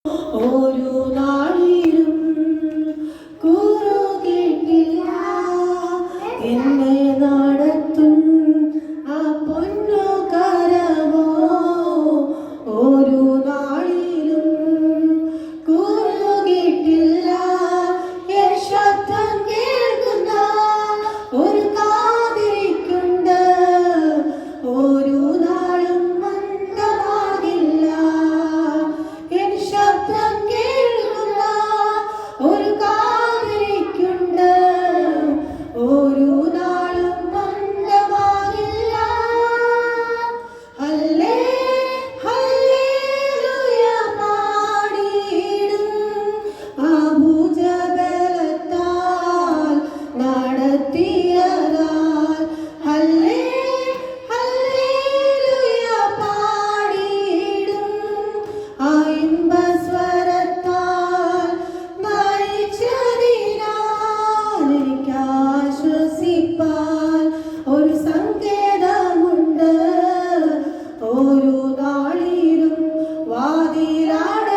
ഒരു നാളിലും കുറുകിട്ടില്ല എന്നെ നടത്തും ആ പൊന്നു കരമോ. ഒരു നാളിലും കുറുകിട്ടില്ല എൻ ശബ്ദം കേൾക്കുന്ന ഒരു കാതിരിക്കുണ്ട്. ഒരു നാളും മന്ദമാകില്ല എൻ ശബ്ദം കേൾക്കുന്ന ഒരു കാതിരിക്കുണ്ട്. ഒരു നാളും മന്ദമാകില്ല. ഹല്ലേ ഹല്ലേലൂയ പാടിയിടും ആ ഭുജബലത്താൽ നടത്തിയതാൽ. ഹല്ലേ ഹല്ലേലൂയ പാടിയിടും ആ ഇമ്പസ്വരത്താൽ നയിച്ചതിനാൽ എനിക്കാശ്വസിപ്പാൻ ഒരു സങ്കേതമുണ്ട്. ഒരു നാളിലും വാതിലടയുകില്ല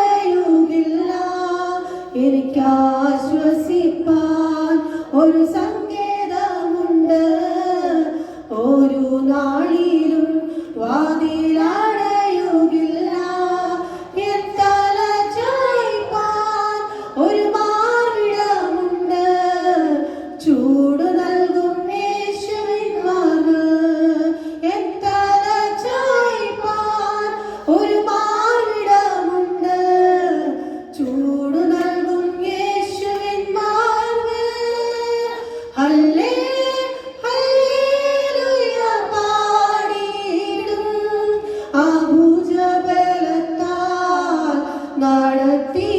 എനിക്കാശ്വസിപ്പാൻ ഒരു സങ്കേതമുണ്ട്. ഒരു നാളിലും വാതിലടയുകില്ല എൻ തല ചായ്പാൻ ഒരു മാറിടമുണ്ട്. ചൂട് നൽകും യേശുവിൻ മാർഗ് എൻ തല ചായ്പാൻ ഒരു മാറിടമുണ്ട്. ചൂട് നൽകും യേശുവിൻ മാർഗ്. ഹല്ലേ ഹല്ലേലൂയ പാടിയിടും ആ ഭുജബലത്താൽ നടത്തി